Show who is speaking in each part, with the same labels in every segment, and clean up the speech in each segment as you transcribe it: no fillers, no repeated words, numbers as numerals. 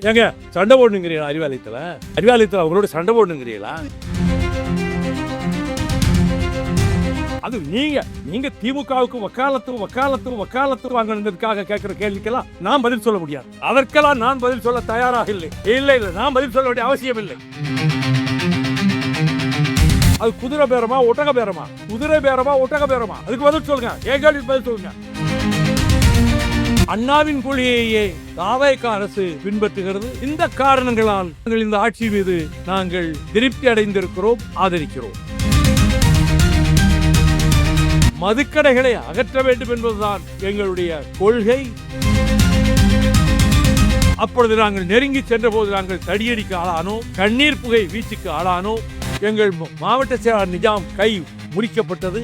Speaker 1: ஏங்க சண்டை போடணுங்கிறீங்களா? அறிவாலயத்தில் அவங்களோட சண்டை போடணுங்கிறீங்களா? அது நீங்க திமுகவுக்கு வக்காலத்து வாங்கினதுக்காக கேட்கிற கேள்விக்கெல்லாம் நான் பதில் சொல்ல முடியாது. அதற்கெல்லாம் நான் பதில் சொல்ல தயாராக இல்லை. நான் பதில் சொல்ல வேண்டிய அவசியம் இல்லை. அது குதிரை பேரமா ஒட்டக பேரமா? அதுக்கு பதில் சொல்லுங்க. ஏன் கேள்விக்கு பதில் சொல்லுங்க. அண்ணாவின் கொள்கையை தாவேக அரசு பின்பற்றுகிறது. இந்த காரணங்களால் இந்த ஆட்சி மீது நாங்கள் திருப்தி அடைந்திருக்கிறோம், ஆதரிக்கிறோம். மதுக்கடைகளை அகற்ற வேண்டும் என்பதுதான் எங்களுடைய கொள்கை. அப்பொழுது நாங்கள் நெருங்கி சென்ற போது நாங்கள் தடியடிக்கு ஆளானோம், கண்ணீர் புகை வீச்சுக்கு ஆளானோம். எங்கள் மாவட்ட செயலாளர் நிஜாம் கை முறிக்கப்பட்டது.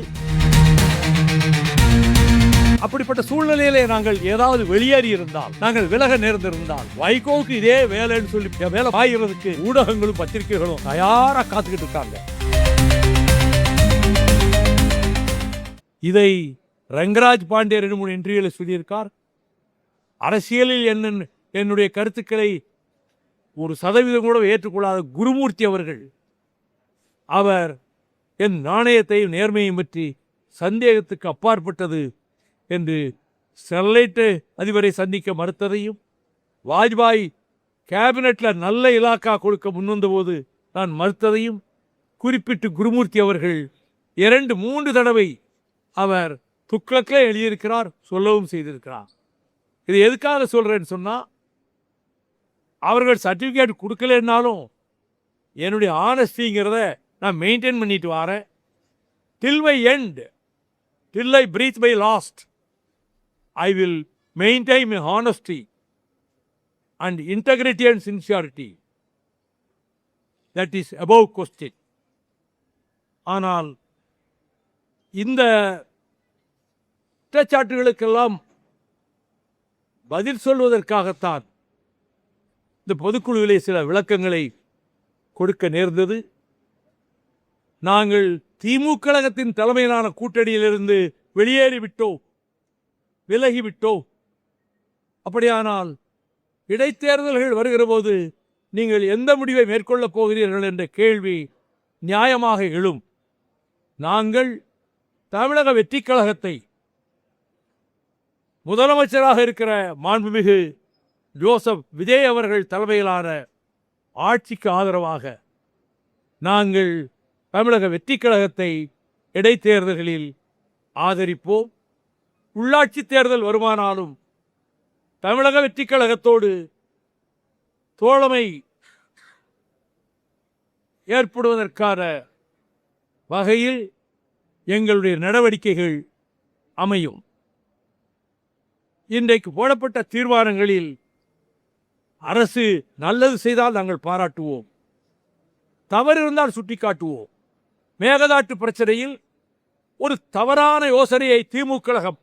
Speaker 1: அப்படிப்பட்ட சூழ்நிலையிலே நாங்கள் ஏதாவது வெளியேறி இருந்தால், நாங்கள் விலக நேர்ந்திருந்தால், வைகோவுக்கு இதே வேலைன்னு சொல்லி வேலை ஆகிறதுக்கு ஊடகங்களும் பத்திரிகைகளும் தயாரா காத்துக்கிட்டு இருக்காங்க. இதை ரங்கராஜ் பாண்டே 2-3 இன்டர்வியூல சொல்லியிருக்கார். அரசியலில் என்னுடைய கருத்துக்களை 1% கூட ஏற்றுக்கொள்ளாத குருமூர்த்தி அவர்கள், அவர் என் நாணயத்தையும் நேர்மையும் பற்றி சந்தேகத்துக்கு அப்பாற்பட்டது என்று ஸ்டெர்லைட் அதிபரை சந்திக்க மறுத்ததையும், வாஜ்பாய் கேபினெட்ல நல்ல இலாக்கா கொடுக்க முன்வந்த போது நான் மறுத்ததையும் குறிப்பிட்டு குருமூர்த்தி அவர்கள் 2-3 தடவை அவர் துக்ளக்கில் எழுதியிருக்கிறார், சொல்லவும் செய்திருக்கிறார். இது எதுக்காக சொல்றேன்னு சொன்னா, அவர்கள் சர்டிபிகேட் கொடுக்கலன்னாலும் என்னுடைய ஆனஸ்டிங்கிறத நான் மெயின்டைன் பண்ணிட்டு வரேன். டில் my end, till I breathe my last, I will maintain my honesty and integrity and sincerity. That is above question. ஆனால் இந்த குற்றச்சாட்டுகளுக்கெல்லாம் பதில் சொல்வதற்காகத்தான் இந்த பொதுக்குழுவிலே சில விளக்கங்களை கொடுக்க நேர்ந்தது. நாங்கள் திமுக கழகத்தின் தலைமையிலான கூட்டணியிலிருந்து வெளியேறிவிட்டோம், விலகிவிட்டோம். அப்படியானால் இடைத்தேர்தல்கள் வருகிற போது நீங்கள் எந்த முடிவை மேற்கொள்ளப் போகிறீர்கள் என்ற கேள்வி நியாயமாக எழும். நாங்கள் தமிழக வெற்றிக் கழகத்தை முதலமைச்சராக இருக்கிற மாண்புமிகு ஜோசப் விஜய் அவர்கள் தலைமையிலான ஆட்சிக்கு ஆதரவாக நாங்கள் தமிழக வெற்றிக் கழகத்தை இடைத்தேர்தல்களில் ஆதரிப்போம். உள்ளாட்சி தேர்தல் வருமானாலும் தமிழக வெற்றிக் கழகத்தோடு தோழமை ஏற்படுவதற்கான வகையில் எங்களுடைய நடவடிக்கைகள் அமையும். இன்றைக்கு போடப்பட்ட தீர்மானங்களில் அரசு நல்லது செய்தால் நாங்கள் பாராட்டுவோம், தவறு இருந்தால் சுட்டிக்காட்டுவோம். மேகதாட்டு பிரச்சனையில் ஒரு தவறான யோசனையை திமுக கழகம்,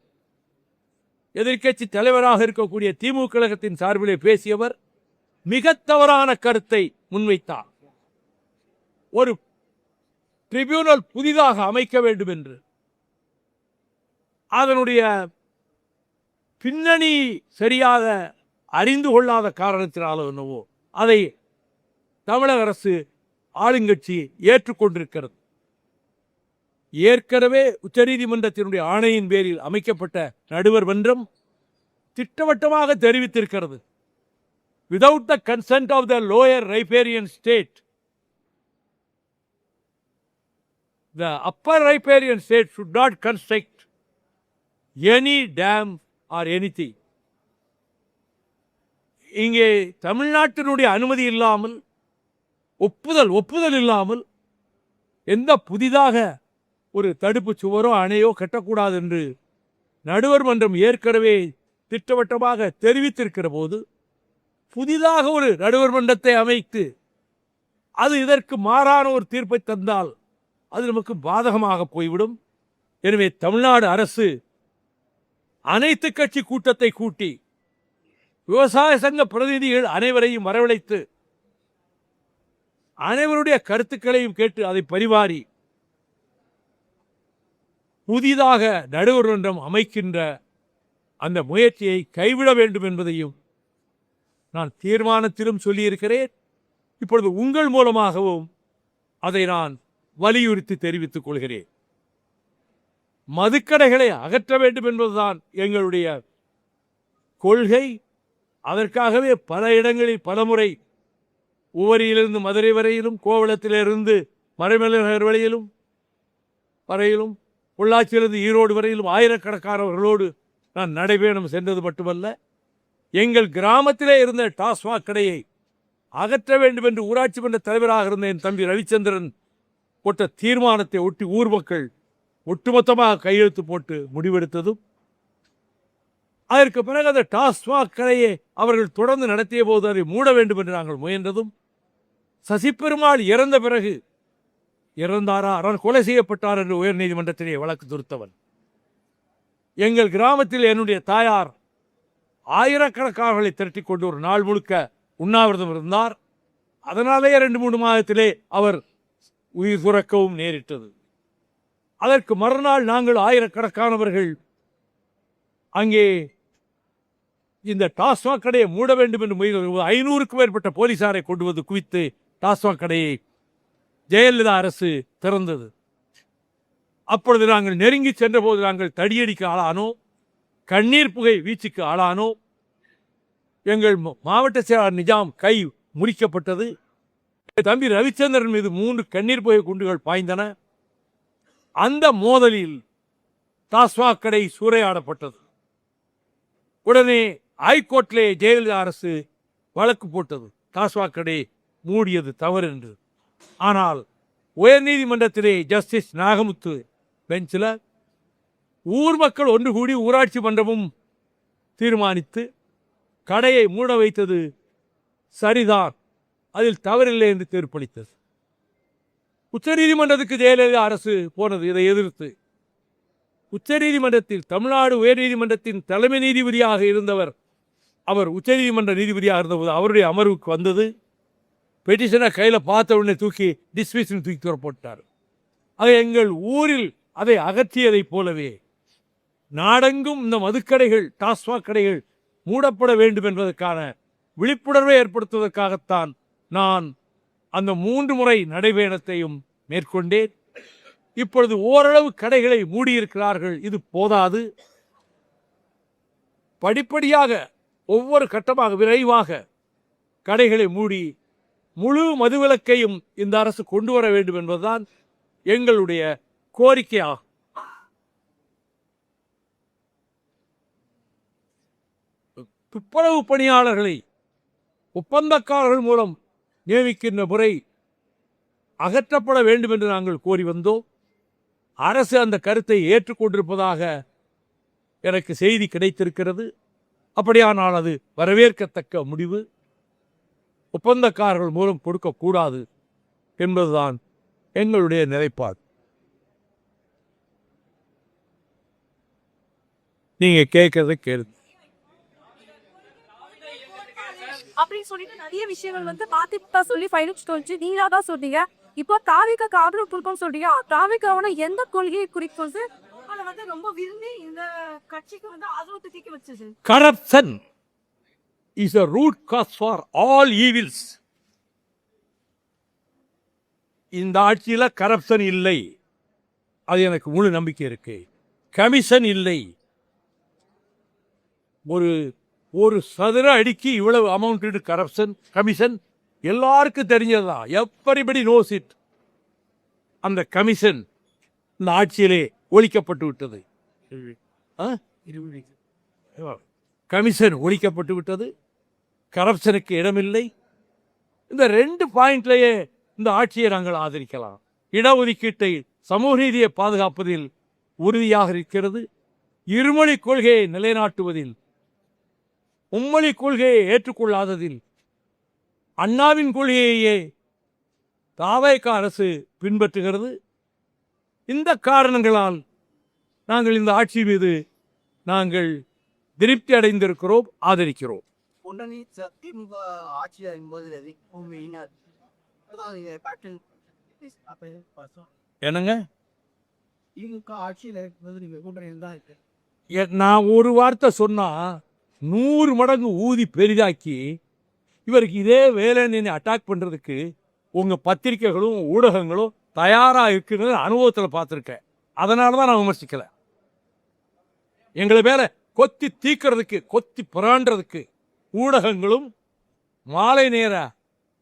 Speaker 1: எதிர்க்கட்சி தலைவராக இருக்கக்கூடிய திமுக கழகத்தின் சார்பிலே பேசியவர் மிக தவறான கருத்தை முன்வைத்தார். ஒரு ட்ரிபியூனல் புதிதாக அமைக்க வேண்டும் என்று. அதனுடைய பின்னணி சரியாக அறிந்து கொள்ளாத காரணத்தினாலோ என்னவோ அதை தமிழக அரசு ஆளுங்கட்சி ஏற்றுக்கொண்டிருக்கிறது. ஏற்கனவே உச்சநீதிமன்றத்தினுடைய ஆணையின் பேரில் அமைக்கப்பட்ட நடுவர் மன்றம் திட்டவட்டமாக தெரிவித்திருக்கிறது, without the consent of the lower riparian state, the upper riparian state should not construct any dam or anything. இங்கே தமிழ்நாட்டினுடைய அனுமதி இல்லாமல், ஒப்புதல் இல்லாமல் எந்த புதிதாக ஒரு தடுப்பு சுவரோ அணையோ கட்டக்கூடாது என்று நடுவர் மன்றம் ஏற்கனவே திட்டவட்டமாக தெரிவித்திருக்கிற போது, புதிதாக ஒரு நடுவர் மன்றத்தை அமைத்து அது இதற்கு மாறான ஒரு தீர்ப்பை தந்தால் அது நமக்கு பாதகமாக போய்விடும். எனவே தமிழ்நாடு அரசு அனைத்து கட்சி கூட்டத்தை கூட்டி விவசாய சங்க பிரதிநிதிகள் அனைவரையும் வரவழைத்து அனைவருடைய கருத்துக்களையும் கேட்டு அதை பரிமாறி புதிதாக நடுவர் மன்றம் அமைக்கின்ற அந்த முயற்சியை கைவிட வேண்டும் என்பதையும் நான் தீர்மானத்திலும் சொல்லியிருக்கிறேன். இப்பொழுது உங்கள் மூலமாகவும் அதை நான் வலியுறுத்தி தெரிவித்துக் கொள்கிறேன். மதுக்கடைகளை அகற்ற வேண்டும் என்பதுதான் எங்களுடைய கொள்கை. அதற்காகவே பல இடங்களில் பலமுறை உவரியிலிருந்து மதுரை வரையிலும், கோவளத்திலிருந்து மறைமலைநகர் வரையிலும், பொள்ளாச்சியிலிருந்து ஈரோடு வரையிலும் ஆயிரக்கணக்கானவர்களோடு நான் நடைபயணம் சென்றது மட்டுமல்ல, எங்கள் கிராமத்திலே இருந்த டாஸ்மாக் கடையை அகற்ற வேண்டும் என்று ஊராட்சி மன்ற தலைவராக இருந்த என் தம்பி ரவிச்சந்திரன் போட்ட தீர்மானத்தை ஒட்டி ஊர் மக்கள் ஒட்டுமொத்தமாக கையெழுத்து போட்டு முடிவெடுத்ததும், அதற்கு பிறகு அந்த டாஸ்மாக் கடையை அவர்கள் தொடர்ந்து நடத்திய போது அதை மூட வேண்டும் என்று நாங்கள் முயன்றதும், சசிபெருமாள் இறந்த பிறகு இறந்தாரா, அவர் கொலை செய்யப்பட்டார் என்று உயர்நீதிமன்றத்திலே வழக்கு தொடுத்தவன். எங்கள் கிராமத்தில் என்னுடைய தாயார் ஆயிரக்கணக்கானவர்களை திரட்டி கொண்டு ஒரு நாள் முழுக்க உண்ணாவிரதம் இருந்தார். அதனாலே 2-3 மாதத்திலே அவர் உயிர் துறக்கவும் நேரிட்டது. அதற்கு மறுநாள் நாங்கள் ஆயிரக்கணக்கானவர்கள் அங்கே இந்த டாஸ்மாக் கடையை மூட வேண்டும் என்று முயற்சி 500க்கும் மேற்பட்ட போலீசாரை கொண்டு வந்து குவித்து டாஸ்மாக் கடையை ஜெயலலிதா அரசு திறந்தது. அப்பொழுது நாங்கள் நெருங்கி சென்றபோது நாங்கள் தடியடிக்கு ஆளானோம், கண்ணீர் புகை வீச்சுக்கு ஆளானோம். எங்கள் மாவட்ட செயலாளர் நிஜாம் கை முறிக்கப்பட்டது. தம்பி ரவிச்சந்திரன் மீது 3 கண்ணீர் புகை குண்டுகள் பாய்ந்தன. அந்த மோதலில் டாஸ்மாக் கடை சூறையாடப்பட்டது. உடனே ஹைகோர்ட்டிலே ஜெயலலிதா அரசு வழக்கு போட்டது, டாஸ்மாக் கடை மூடியது தவறு என்று. ஆனால் உயர்நீதிமன்றத்திலே ஜஸ்டிஸ் நாகமுத்து பெஞ்சில் ஊர் மக்கள் ஒன்று கூடி ஊராட்சி மன்றமும் தீர்மானித்து கடையை மூட வைத்தது சரிதான், அதில் தவறில்லை என்று தீர்ப்பளித்தது. உச்சநீதிமன்றத்துக்கு ஜெயலலிதா அரசு போனது இதை எதிர்த்து. உச்சநீதிமன்றத்தில் தமிழ்நாடு உயர்நீதிமன்றத்தின் தலைமை நீதிபதியாக இருந்தவர், அவர் உச்சநீதிமன்ற நீதிபதியாக இருந்தபோது அவருடைய அமர்வுக்கு வந்தது. பெட்டிஷனை கையில் பார்த்த உடனே தூக்கி டிஸ்மிஷன் தூக்கி தூர போட்டார். ஆக எங்கள் ஊரில் அதை அகற்றியதைப் போலவே நாடெங்கும் இந்த மதுக்கடைகள், டாஸ்மாக் கடைகள் மூடப்பட வேண்டும் என்பதற்கான விழிப்புணர்வை ஏற்படுத்துவதற்காகத்தான் நான் அந்த 3 முறை நடைபயணத்தையும் மேற்கொண்டேன். இப்பொழுது ஓரளவு கடைகளை மூடியிருக்கிறார்கள். இது போதாது. படிப்படியாக ஒவ்வொரு கட்டமாக விரைவாக கடைகளை மூடி முழு மதுவிலக்கையும் இந்த அரசு கொண்டு வர வேண்டும் என்பதுதான் எங்களுடைய கோரிக்கையாகும். துப்புரவு பணியாளர்களை ஒப்பந்தக்காரர்கள் மூலம் நியமிக்கின்ற முறை அகற்றப்பட வேண்டும் என்று நாங்கள் கோரி வந்தோம். அரசு அந்த கருத்தை ஏற்றுக்கொண்டிருப்பதாக எனக்கு செய்தி கிடைத்திருக்கிறது. அப்படியானால் அது வரவேற்கத்தக்க முடிவு. ஒப்பந்தக்காரர்கள் மூலம் கொடுக்கக்கூடாது என்பதுதான் எங்களுடைய நிலைப்பாடு. நீங்க கேட்கறத கேளுங்க.
Speaker 2: அப்படின்னு சொல்லிட்டு நிறைய விஷயங்கள் வந்து பாத்திப்பா சொல்லி ஃபைனல் சொல்லிச்சு. நீங்களா தான் சொன்னீங்க. இப்போ தாவிக ஆதரவு கொடுக்கும் சொல்றீங்க. தாவிகாவோட எந்த கொள்கையை குறிக்கும் சார்? அதை வந்து ரொம்ப விரும்பி இந்த கட்சிக்கு வந்து ஆதரவு தீக்கி வச்சது.
Speaker 1: Corruption is a root cause for all evils. இந்த ஆட்சியில் கரப்ஷன் இல்லை, அது எனக்கு முழு நம்பிக்கை இருக்கு. கமிஷன் இல்லை. ஒரு சதுர அடிக்கு இவ்வளவு அமௌண்ட் கரப்ஷன் கமிஷன் எல்லாருக்கும் தெரிஞ்சதுதான். Everybody knows it. அந்த கமிஷன் இந்த ஆட்சியிலே ஒழிக்கப்பட்டு விட்டது. கமிஷன் ஒழிக்கப்பட்டு விட்டது. கரப்ஷனுக்கு இடமில்லை. இந்த 2 பாயிண்ட்லேயே இந்த ஆட்சியை நாங்கள் ஆதரிக்கலாம். இடஒதுக்கீட்டை, சமூக நீதியை பாதுகாப்பதில் உறுதியாக இருக்கிறது. இருமொழி கொள்கையை நிலைநாட்டுவதில், மும்மொழி கொள்கையை ஏற்றுக்கொள்ளாததில், அண்ணாவின் கொள்கையையே தாவேக அரசு பின்பற்றுகிறது. இந்த காரணங்களால் நாங்கள் இந்த ஆட்சி மீது நாங்கள் திருப்தி அடைந்திருக்கிறோம், ஆதரிக்கிறோம். என்னங்க நான் ஒரு வார்த்தை சொன்னா 100 மடங்கு ஊதி பெரிதாக்கி இவருக்கு இதே வேலைன்னு அட்டாக் பண்ணுறதுக்கு உங்கள் பத்திரிக்கைகளும் ஊடகங்களும் தயாராக இருக்கிறது அனுபவத்தில் பார்த்துருக்கேன். அதனால தான் நான் விமர்சிக்கலை. எங்களை மேலே கொத்தி தீக்கிறதுக்கு கொத்தி புராண்டுறதுக்கு ஊடகங்களும் மாலை நேர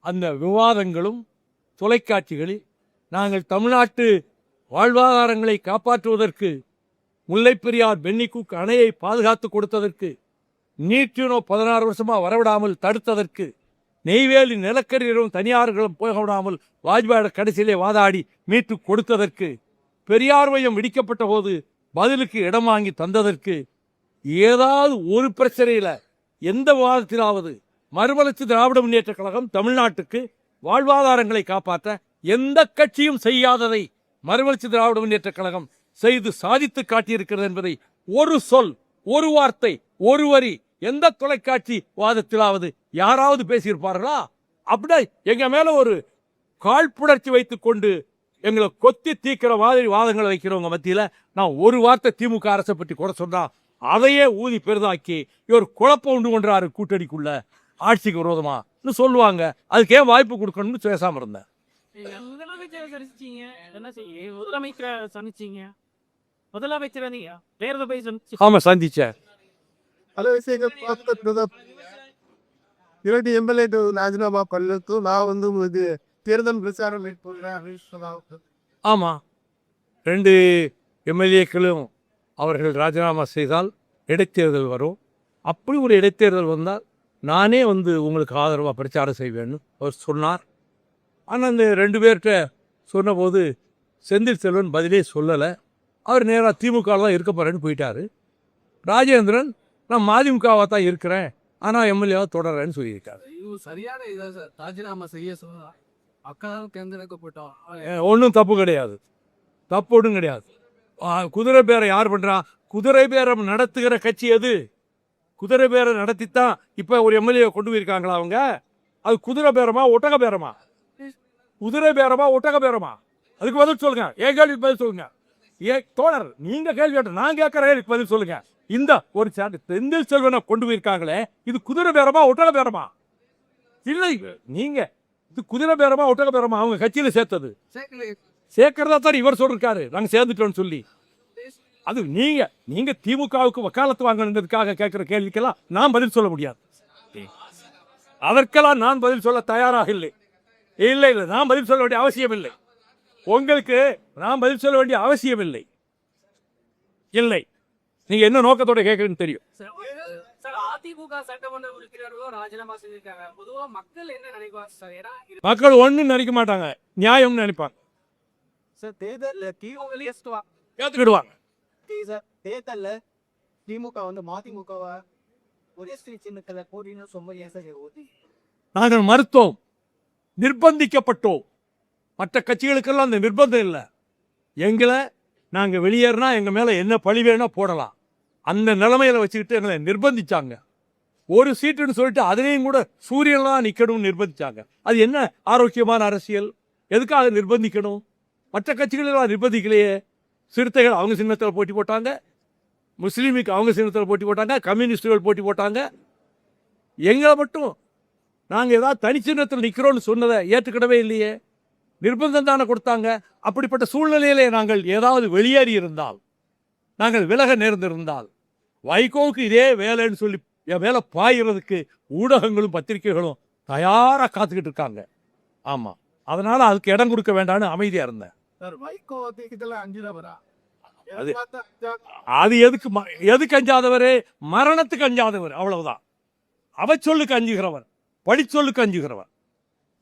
Speaker 1: அந்த விவாதங்களும் தொலைக்காட்சிகளில் நாங்கள் தமிழ்நாட்டு வாழ்வாதாரங்களை காப்பாற்றுவதற்கு முல்லைப் பெரியார் பென்னிக்குக் அணையை பாதுகாத்து கொடுத்ததற்கு நீட்டினோ 16 வருஷமாக வரவிடாமல் தடுத்ததற்கு நெய்வேலி நிலக்கரிகளும் தனியார்களும் போக விடாமல் வாஜ்பாயோட கடைசியிலே வாதாடி மீட்டு கொடுத்ததற்கு பெரியார் மையம் இடிக்கப்பட்ட போது பதிலுக்கு இடம் வாங்கி தந்ததற்கு ஏதாவது ஒரு பிரச்சனையில் எந்த விவாதத்திலாவது மறுமலர்ச்சி திராவிட முன்னேற்ற கழகம் தமிழ்நாட்டுக்கு வாழ்வாதாரங்களை காப்பாற்ற எந்த கட்சியும் செய்யாததை மறுமலர்ச்சி திராவிட முன்னேற்ற கழகம் செய்து சாதித்து காட்டியிருக்கிறது என்பதை ஒரு சொல், ஒரு வார்த்தை, ஒரு வரி எந்த தொலைக்காட்சி வாதத்திலாவது யாராவது பேசியிருப்பார்களா? அப்படியே எங்க மேல ஒரு காழ்ப்புணர்ச்சி வைத்துக் கொண்டு எங்களை கொத்தி தீக்கிற மாதிரி வாதங்களை வைக்கிறவங்க மத்தியில நான் ஒரு வார்த்தை திமுக அரசை பற்றி கூட சொன்னா அதையே ஊதி பெரிதாக்கி இவர் குழப்பம் உண்டு கொண்டாரு கூட்டணிக்குள்ள ஆட்சிக்கு விரோதமான்னு சொல்லுவாங்க. அதுக்கு ஏன் வாய்ப்பு கொடுக்கணும்னு பேசாம இருந்தேன்.
Speaker 3: முதலமைச்சரை சந்திச்சீங்க, என்ன செய்ய முதலமைச்சரை சந்திச்சீங்க, முதலமைச்சரை நீங்க நேரில் போய் சந்திச்சு
Speaker 1: ஆமா சந்திச்சேன்.
Speaker 4: பல விஷயங்கள் பார்த்துட்டு 2 எம்எல்ஏ ராஜினாமா பண்ணதும் நான் வந்து உங்களுக்கு தேர்தல் பிரச்சாரம் மேற்கொள்றேன் அப்படின்னு சொன்னாங்க.
Speaker 1: ஆமாம், 2 எம்எல்ஏக்களும் அவர்கள் ராஜினாமா செய்தால் இடைத்தேர்தல் வரும். அப்படி ஒரு இடைத்தேர்தல் வந்தால் நானே வந்து உங்களுக்கு ஆதரவாக பிரச்சாரம் செய்வேன்னு அவர் சொன்னார். ஆனால் அந்த 2 பேர்கிட்ட சொன்னபோது செந்தில் செல்வன் பதிலே சொல்லலை. அவர் நேராக திமுக தான் இருக்க போகிறேன்னு போயிட்டார். ராஜேந்திரன் நான் மதிமுகவாக தான் இருக்கிறேன், ஆனால் எம்எல்ஏவாக தொடர்றேன்னு சொல்லியிருக்காரு.
Speaker 5: சரியான இதா சார் ராஜினாமா செய்ய சொல்ல அக்காவும் தேர்ந்தெடுக்கப்பட்டோம்.
Speaker 1: ஒன்றும் தப்பு கிடையாது, தப்பு ஒன்றும் கிடையாது. குதிரை பேரை யார் பண்ணுறா? குதிரை பேரம் நடத்துகிற கட்சி எது? குதிரை பேரம் நடத்தித்தான் இப்போ ஒரு எம்எல்ஏ கொண்டு போயிருக்காங்களா அவங்க? அது குதிரை பேரமா ஒட்டக பேரமா? குதிரை பேரமா ஒட்டக பேரமா? அதுக்கு பதில் சொல்லுங்க. என் கேள்விக்கு பதில் சொல்லுங்க. தோழர் நீங்க கேள்வி கேட்ட நான் கேட்குற கேள்விக்கு பதில் சொல்லுங்க. இந்த ஒரு செந்தில் செல்வனை கொண்டு போயிருக்காங்களே, இது குதிரை பேரமா ஒட்டக பேரமா? இல்லை, நீங்க இது குதிரை பேரமா ஒட்டக பேரமா? அவங்க கட்சியில சேர்த்தது சேர்க்கிறதா தான் இவர் சொல்லிருக்காரு நாங்க சேர்ந்துட்டோம்னு சொல்லி. அது நீங்க திமுகவுக்கு வக்காலத்து வாங்கணுன்றதுக்காக கேட்கிற கேள்விக்கெல்லாம் நான் பதில் சொல்ல முடியாது. அதற்கெல்லாம் நான் பதில் சொல்ல தயாராக இல்லை. இல்லை இல்லை, நான் பதில் சொல்ல வேண்டிய அவசியம் இல்லை. உங்களுக்கு நான் பதில் சொல்ல வேண்டிய அவசியம் இல்லை. இல்லை, நீங்க என்ன நோக்கத்தோட கேட்கறதுன்னு தெரியும்.
Speaker 3: சார், அதிமுக சட்டமன்ற உறுப்பினர்களும் ராஜினாமா செஞ்சிருக்காங்க. பொதுவா மக்கள் என்ன நினைக்குவாங்க சார்? ஏன்னா
Speaker 1: மக்கள் ஒன்றும் நினைக்க மாட்டாங்க, நியாயம்னு நினைப்பாங்க.
Speaker 5: சார் தேர்தலில்
Speaker 1: ஏற்றுக்கிடுவாங்க.
Speaker 5: சார் தேர்தலில் திமுக வந்து மதிமுகவை ஒரே ஸ்ரீ சின்னத்தில் போட்டின்னு ரொம்ப ஏசாக ஊற்றி
Speaker 1: நாங்கள் மறுத்தோம், நிர்பந்திக்கப்பட்டோம். மற்ற கட்சிகளுக்கெல்லாம் அந்த நிர்பந்தம் இல்லை. எங்களை நாங்கள் வெளியேறினா எங்கள் மேலே என்ன பழி வேணா போடலாம், அந்த நிலைமையில வச்சுக்கிட்டு எங்களை நிர்பந்திச்சாங்க. ஒரு சீட்டுன்னு சொல்லிட்டு அதுலேயும் கூட சூரியன்லாம் நிற்கணும்னு நிர்பந்திச்சாங்க. அது என்ன ஆரோக்கியமான அரசியல்? எதுக்காக நிர்பந்திக்கணும்? மற்ற கட்சிகளெல்லாம் நிர்பந்திக்கலையே. சிறுத்தைகள் அவங்க சின்னத்தில் போட்டி போட்டாங்க, முஸ்லீமுக்கு அவங்க சின்னத்தில் போட்டி போட்டாங்க, கம்யூனிஸ்டுகள் போட்டி போட்டாங்க. எங்களை மட்டும் நாங்கள் ஏதாவது தனி சின்னத்தில் நிற்கிறோன்னு சொன்னதை ஏற்றுக்கிடவே இல்லையே. நிர்பந்தம் தானே கொடுத்தாங்க. அப்படிப்பட்ட சூழ்நிலையிலே நாங்கள் ஏதாவது வெளியேறி இருந்தால், நாங்கள் விலக நேர்ந்திருந்தால், வைகோவுக்கு இதே வேலைன்னு சொல்லி என் மேலே பாயிறதுக்கு ஊடகங்களும் பத்திரிகைகளும் தயாராக காத்துக்கிட்டு இருக்காங்க. ஆமாம், அதனால் அதுக்கு இடம் கொடுக்க வேண்டாம்னு அமைதியாக இருந்தேன்.
Speaker 4: சார் வைகோ இதெல்லாம் 5 நபரா?
Speaker 1: அது எதுக்கு அஞ்சாதவர்? மரணத்துக்கு அஞ்சாதவர், அவ்வளவுதான். அவச்சொல்லுக்கு அஞ்சுகிறவர், படிச்சொல்லுக்கு அஞ்சுகிறவர்.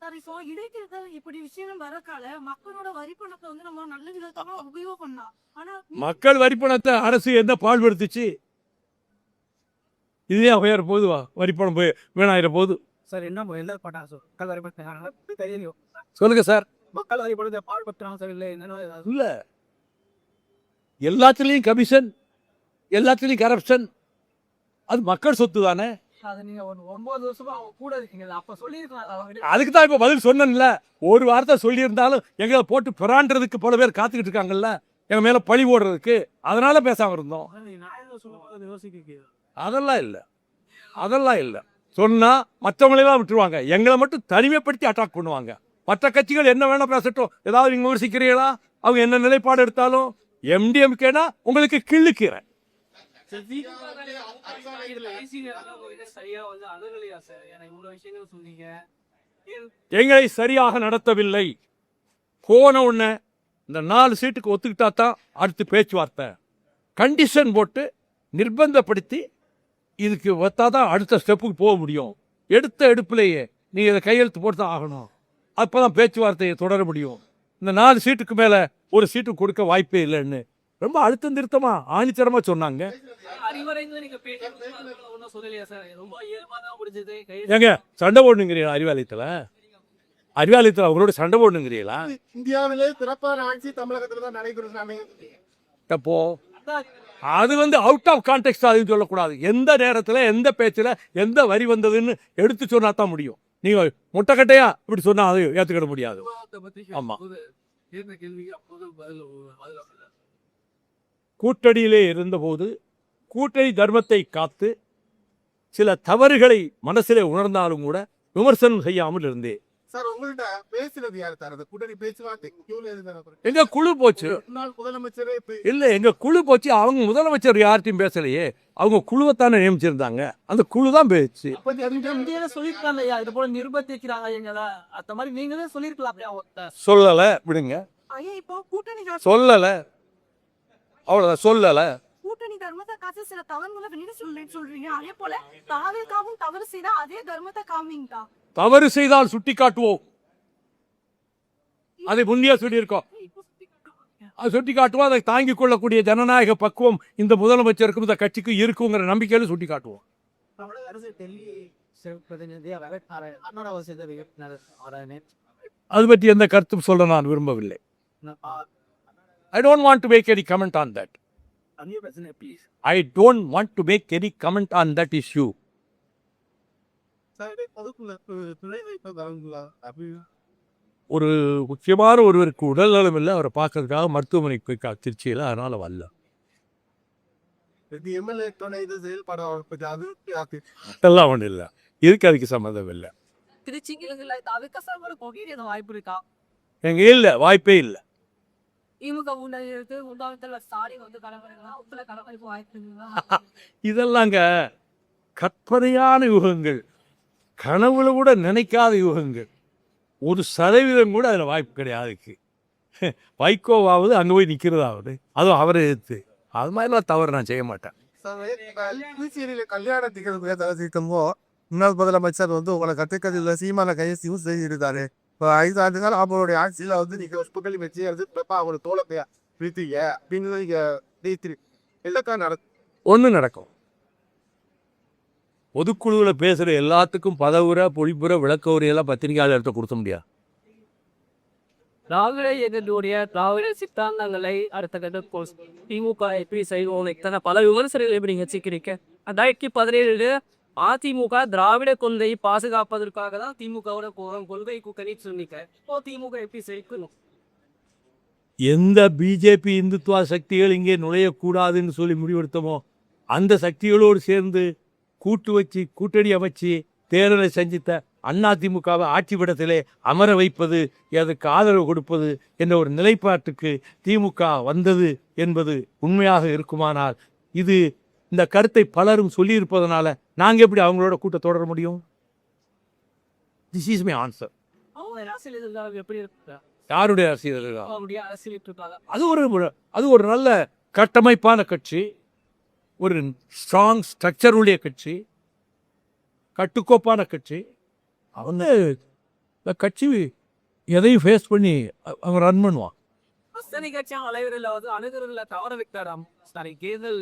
Speaker 2: சார், இப்போ இடைத்தேர்தல் இப்படி விஷயங்கள் வரக்கால மக்களோட வரி பணத்தை வந்து நம்ம நல்ல விதமா உபயோகம் பண்ணலாம். ஆனா
Speaker 1: மக்கள் வரி பணத்தை அரசு என்ன பாழ்படுத்துச்சு? இதே உயர போது வரி பணம் போய் வீணாயிர போது.
Speaker 5: சார் என்ன எல்லாரும் பட்டாங்க சார் மக்கள் வரைபடம் தெரியும்.
Speaker 1: சொல்லுங்க சார்.
Speaker 5: மக்கள் வரைபடத்தை பாடுபடுத்துறாங்க சார். இல்லை என்னென்ன
Speaker 1: இல்லை, எல்லாத்துலேயும் கமிஷன், எல்லாத்துலேயும் கரப்ஷன். அது மக்கள் சொத்து தானே.
Speaker 5: அதை நீங்கள் ஒரு 9 வருஷமா அவங்க கூட இருக்கீங்க, அப்போ சொல்லியிருக்கலாம்.
Speaker 1: அதுக்கு தான் இப்போ பதில் சொன்னேன்ல. ஒரு வார்த்தை சொல்லியிருந்தாலும் எங்களை போட்டு பிராண்டுறதுக்கு பல பேர் காத்துக்கிட்டு இருக்காங்கல்ல, எங்கள் மேலே பழி போடுறதுக்கு. அதனால பேசாமல் இருந்தோம்.
Speaker 3: நான் சொல்லும்போது யோசிக்க
Speaker 1: அதெல்லாம் இல்லை, அதெல்லாம் இல்லை. சொன்னால் மற்றவங்களெல்லாம் விட்டுருவாங்க, எங்களை மட்டும் தனிமைப்படுத்தி அட்டாக் பண்ணுவாங்க. மற்ற கட்சிகள் என்ன வேணால் பேசட்டும், ஏதாவது நீங்கள் விமர்சிக்கிறீங்களா, அவங்க என்ன நிலைப்பாடு எடுத்தாலும் எம்டிஎம்கேனா உங்களுக்கு கிள்ளுக்கிறேன்.
Speaker 3: சரியா வந்து அணுகலையா சார்? ஏன்னா இவ்வளவு விஷயங்கள் சொன்னீங்க.
Speaker 1: எங்களை சரியாக நடத்தவில்லை. போன உடனே இந்த 4 சீட்டுக்கு ஒத்துக்கிட்டா தான் அடுத்து பேச்சுவார்த்தை. கண்டிஷன் போட்டு நிர்பந்தப்படுத்தி இதுக்கு ஒத்தா தான் அடுத்த ஸ்டெப்புக்கு போக முடியும். எடுத்த எடுப்பிலேயே நீங்கள் இதை கையெழுத்து போட்டு தான் ஆகணும், அப்போ தான் பேச்சுவார்த்தையை தொடர முடியும். இந்த 4 சீட்டுக்கு மேலே ஒரு சீட்டு கொடுக்க வாய்ப்பே இல்லைன்னு ரொம்ப அழுத்தம் திருத்தமாக ஆணித்தரமாக சொன்னாங்க.
Speaker 3: அறிவுரைந்து நீங்க பேட்டி ஒன்றும் சொல்லலையா சார்? ரொம்ப இயல்பா தான் முடிஞ்சது.
Speaker 1: ஏங்க சண்டை போடணுங்கிறீங்களா? அறிவாலயத்தில் அவங்களோட சண்டை போடணுங்கிறீங்களா?
Speaker 4: இந்தியாவிலே சிறப்பான ஆட்சி தமிழகத்துல தான் நடைபெறும்.
Speaker 1: அப்போ அது வந்து அவுட் ஆஃப் கான்டெக்ட் அதுன்னு சொல்லக்கூடாது. எந்த நேரத்தில் எந்த பேச்சில் எந்த வரி வந்ததுன்னு எடுத்து சொன்னா தான் முடியும். நீங்கள் முட்டைக்கட்டையா இப்படி சொன்னால் அதை ஏற்றுக்கிட முடியாது. ஆமாம், கூட்டணியிலே இருந்தபோது கூட்டணி தர்மத்தை காத்து சில தவறுகளை மனசிலே உணர்ந்தாலும் கூட விமர்சனம் செய்யாமல் இருந்தேன்.
Speaker 4: சார் உங்கள்கிட்ட பேசுறது யார் சார்? அந்த கூட்டணி பேச்சுவார்த்தை
Speaker 1: எங்க குழு போச்சு.
Speaker 4: முன்னாள் முதலமைச்சரே
Speaker 1: இல்லை, எங்க குழு போச்சு. அவங்க முதலமைச்சர் யார்ட்டையும் பேசலையே, அவங்க குழுவைத்தானே நியமிச்சிருந்தாங்க, அந்த குழு தான் பேச்சு.
Speaker 3: இந்தியாவில சொல்லிருக்காங்க ஐயா, இது போல நிர்பந்திக்கிறாங்க எங்களா, அந்த மாதிரி நீங்களே சொல்லிருக்கலாம்.
Speaker 1: சொல்லலை, விடுங்க,
Speaker 2: ஐயா இப்போ கூட்டணி
Speaker 1: சொல்லலை, அவ்வளோதான், சொல்லலை.
Speaker 2: கூட்டணி தர்மத்தை காசு சில தவறுகளை வெளியிட சொல்றீங்க. அதே போல தாவேக்காவும் தவறு செய்தா அதே தர்மத்தை காமிங்கா.
Speaker 1: தவறு செய்தால் சுட்டி காட்டுவோம், அதை முன்னே சொல்லியிருக்கோம். அது சுட்டி காட்டுவோம். அதை தாங்கிக் கொள்ளக்கூடிய ஜனநாயக பக்குவம் இந்த முதலமைச்சருக்கும் இந்த கட்சிக்கு இருக்குங்கிற நம்பிக்கையில சுட்டி காட்டுவோம்.
Speaker 5: தமிழக அரசு டெல்லி சிறப்பு பிரதிநிதியாக அண்ணா அவசியத்தை
Speaker 1: அது பற்றி எந்த கருத்தும் சொல்ல நான் விரும்பவில்லை. I don't want to make any comment on that. I don't want to make any comment on that issue. ஒரு முக்கியமான ஒருவருக்கு உடல்நலம் இல்லை, அவரை பார்க்கறதுக்காக மருத்துவமனைக்கு போய் திருச்சியில், அதனால வரல. அதெல்லாம் ஒன்றும் இல்லை, இதுக்கு அதுக்கு சம்மந்தம் இல்லை.
Speaker 2: திருச்சிக்கு தாவேக்கா சார் ஒரு கோகிரி வாய்ப்பு இருக்கா?
Speaker 1: எங்க இல்லை, வாய்ப்பே இல்லை.
Speaker 2: திமுக ஊழலுக்கு உண்டாவத்தில் சாரி வந்து கலவரங்களா உங்களை கலவரப்பு வாய்ப்புங்களா?
Speaker 1: இதெல்லாங்க கற்பனையான யுகங்கள், கனவுல கூட நினைக்காத யுகங்கள். 1% கூட அதில் வாய்ப்பு கிடையாது. வைகோவாவது அங்கே போய் நிற்கிறதாவது, அதுவும் அவரை எதிர்த்து, அது மாதிரிலாம் தவறு நான் செய்ய மாட்டேன்.
Speaker 4: புதுச்சேரியில கல்யாண திட்டமோ முன்னாள் முதலமைச்சர் வந்து உங்களை கட்டுக்கதையில் சீமான கையசியும் செய்திருந்தாரு. இப்போ 5 ஆண்டுகள் அவங்களுடைய ஆட்சியில் வந்து நீங்கள் புகழி வச்சு அவங்களோட தோழத்தையா பிரித்தீங்க அப்படின்னு எல்லக்கா
Speaker 1: ஒன்று நடக்கும். பொதுக்குழுவில் பேசுகிற எல்லாத்துக்கும் பதவுரை பொழிப்புற விளக்க உரையெல்லாம் பத்திரிகையாளர்கிட்ட கொடுக்க முடியாது.
Speaker 3: திராவிட எங்களுடைய திராவிட சித்தாந்தங்களை அடுத்த கட்ட திமுக எப்படி செய்வோம் இத்தனை பல விமர்சனங்கள் எப்படி நீங்க வச்சுக்கிறீங்க? 2017 அதிமுக திராவிட கொள்கையை பாதுகாப்பதற்காக தான் திமுகவோட கொள்கை கூட்டணி சொன்னீங்க. இப்போ திமுக எப்படி செய்யணும்?
Speaker 1: எந்த பிஜேபி இந்துத்துவ சக்திகள் இங்கே நுழையக்கூடாதுன்னு சொல்லி முடிவெடுத்தமோ அந்த சக்திகளோடு சேர்ந்து கூட்டணி அமைச்சு தேர்தலை சந்தித்த அதிமுகவை ஆட்சிப்படத்திலே அமர வைப்பது, அதற்கு ஆதரவு கொடுப்பது என்ற ஒரு நிலைப்பாட்டுக்கு திமுக வந்தது என்பது உண்மையாக இருக்குமானால், இது இந்த கருத்தை பலரும் சொல்லியிருப்பதனால நாங்கள் எப்படி அவங்களோட கூட்டம் தொடர முடியும்? This is my answer. யாருடைய அரசியல்? அது ஒரு நல்ல கட்டமைப்பான கட்சி, ஒரு ஸ்ட்ராங் ஸ்ட்ரக்சர் உடைய கட்சி, கட்டுக்கோப்பான கட்சி. அவங்க இந்த கட்சி எதையும் ஃபேஸ் பண்ணி அவங்க ரன் பண்ணுவான்.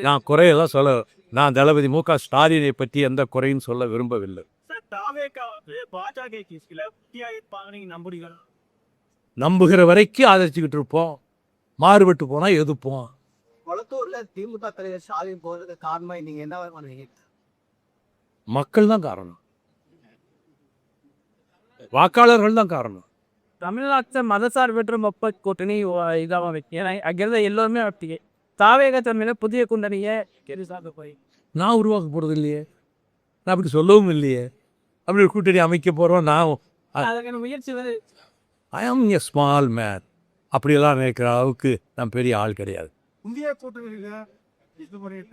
Speaker 1: நான் குறையெல்லாம் சொல்ல, நான் தளபதி மு.க. ஸ்டாலினை பற்றி எந்த குறையும் சொல்ல விரும்பவில்லை. நம்புகிற வரைக்கும் ஆதரிச்சுக்கிட்டு இருப்போம், மாறுபட்டு போனா எதிர்ப்போம்.
Speaker 5: கொளத்தூர்ல திமுக தலைவர் ஸ்டாலின் போறதுக்கு காரணம் நீங்க என்ன பண்ணுவீங்க?
Speaker 1: மக்கள் தான் காரணம், வாக்காளர்கள் தான் காரணம்.
Speaker 3: தமிழ்நாட்டில் மதசார்பற்ற மக்கள் கூட்டணி இதாக வைக்க அங்கிருந்த எல்லோருமே அப்படி தாவேக தன்மையில புதிய கூட்டணியை போய்
Speaker 1: நான் உருவாக்க போகிறது இல்லையே, நான் அப்படி சொல்லவும் இல்லையே. அப்படி ஒரு கூட்டணி அமைக்க போகிறோம். நான்
Speaker 3: அதுக்கான முயற்சி வந்து
Speaker 1: ஐ ஆம் எ ஸ்மால் மேன். அப்படியெல்லாம் நினைக்கிற அளவுக்கு நான் பெரிய ஆள் கிடையாது.
Speaker 4: இந்தியா கூட்டணியில இது பண்ணிட்டு